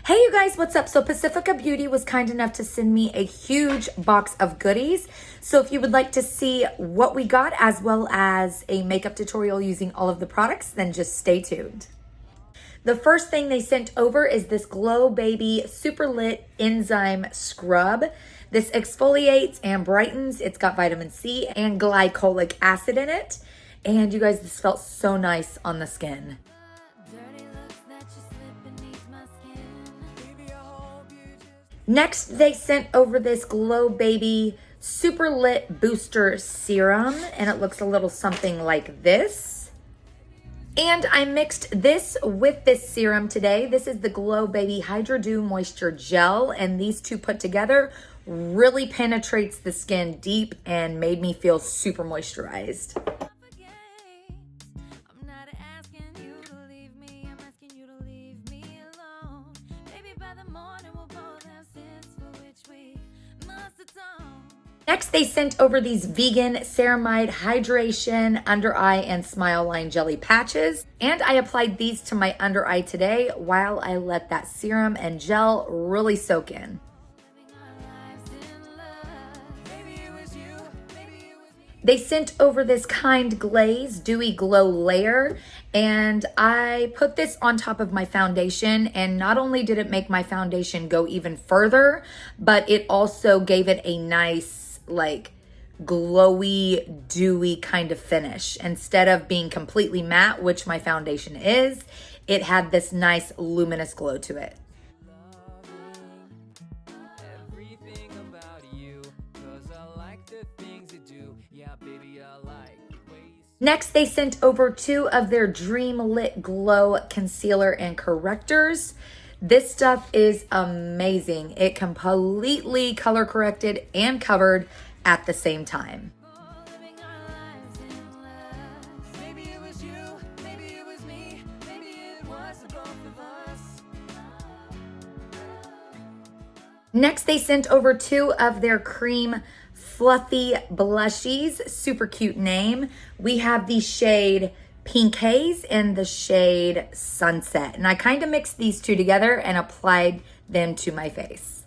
Hey you guys, what's up? So Pacifica Beauty was kind enough to send me a huge box of goodies. So if you would like to see what we got as well as a makeup tutorial using all of the products, then just stay tuned. The first thing they sent over is this Glow Baby Superlit Enzyme Scrub. This exfoliates and brightens. It's got vitamin C and glycolic acid in it. And you guys, this felt so nice on the skin. Next, they sent over this Glow Baby Superlit Booster Serum, and it looks a little something like this. And I mixed this with this serum today. This is the Glow Baby Hydra Dew Moisture Gel, and these two put together really penetrates the skin deep and made me feel super moisturized. Next, they sent over these vegan ceramide hydration under eye and smile line jelly patches. And I applied these to my under eye today while I let that serum and gel really soak in. They sent over this Kind Glazed Dewy Glow Layer, and I put this on top of my foundation, and not only did it make my foundation go even further, but it also gave it a nice like glowy, dewy kind of finish. Instead of being completely matte, which my foundation is, it had this nice luminous glow to it. Next, they sent over two of their Dreamlit Glow Concealer and Correctors. This stuff is amazing. It completely color corrected and covered at the same time. Next, they sent over two of their cream fluffy blushies. Super cute name. We have the shade Pink Haze and the shade Sunset. And I kind of mixed these two together and applied them to my face.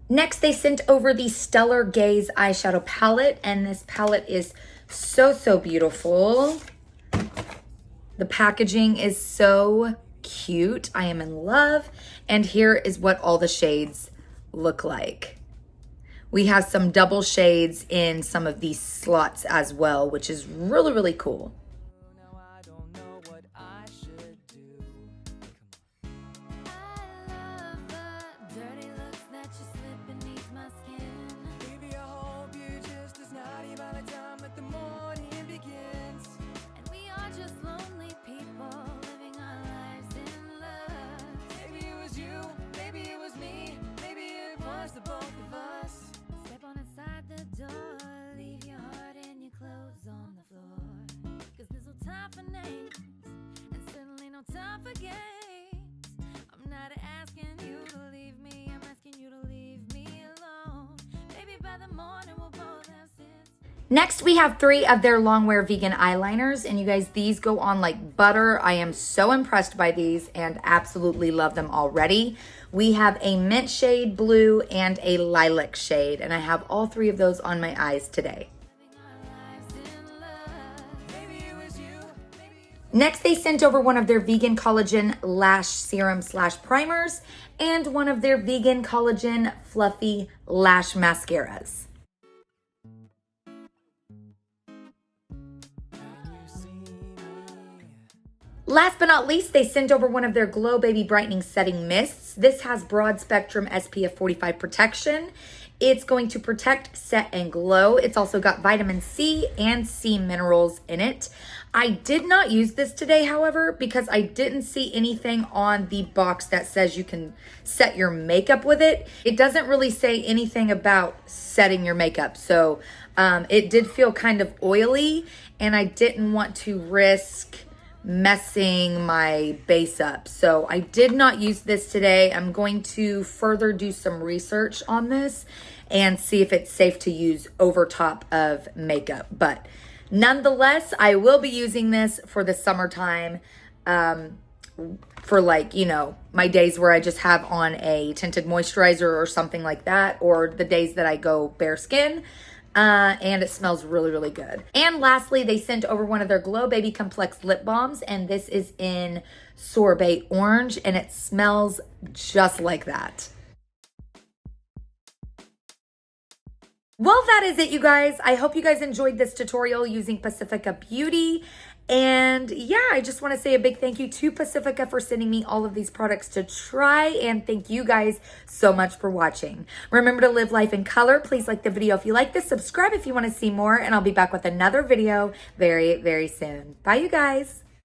Next, they sent over the Stellar Gaze eyeshadow palette, and this palette is so beautiful. The packaging is so cute. I am in love. And here is what all the shades look like. We have some double shades in some of these slots as well, which is really cool. Next, we have three of their Longwear vegan eyeliners, and you guys, these go on like butter. I am so impressed by these and absolutely love them already. We have a mint shade blue and a lilac shade, and I have all three of those on my eyes today. Next, they sent over one of their vegan collagen lash serum / primers and one of their vegan collagen fluffy lash mascaras. Last but not least, they sent over one of their Glow Baby Brightening Setting Mists. This has broad spectrum SPF 45 protection. It's going to protect, set, and glow. It's also got vitamin C and C minerals in it. I did not use this today, however, because I didn't see anything on the box that says you can set your makeup with it. It doesn't really say anything about setting your makeup. So it did feel kind of oily, and I didn't want to risk messing my base up. So I did not use this today. I'm going to further do some research on this and see if it's safe to use over top of makeup. But nonetheless, I will be using this for the summertime, for like, you know, my days where I just have on a tinted moisturizer or something like that, or the days that I go bare skin. And it smells really, really good. And lastly, they sent over one of their Glow Baby Complex lip balms, and this is in Sorbet Orange, and it smells just like that. Well, that is it, you guys. I hope you guys enjoyed this tutorial using Pacifica Beauty. And yeah, I just want to say a big thank you to Pacifica for sending me all of these products to try. And thank you guys so much for watching. Remember to live life in color. Please like the video if you like this. Subscribe if you want to see more. And I'll be back with another video very, very soon. Bye, you guys.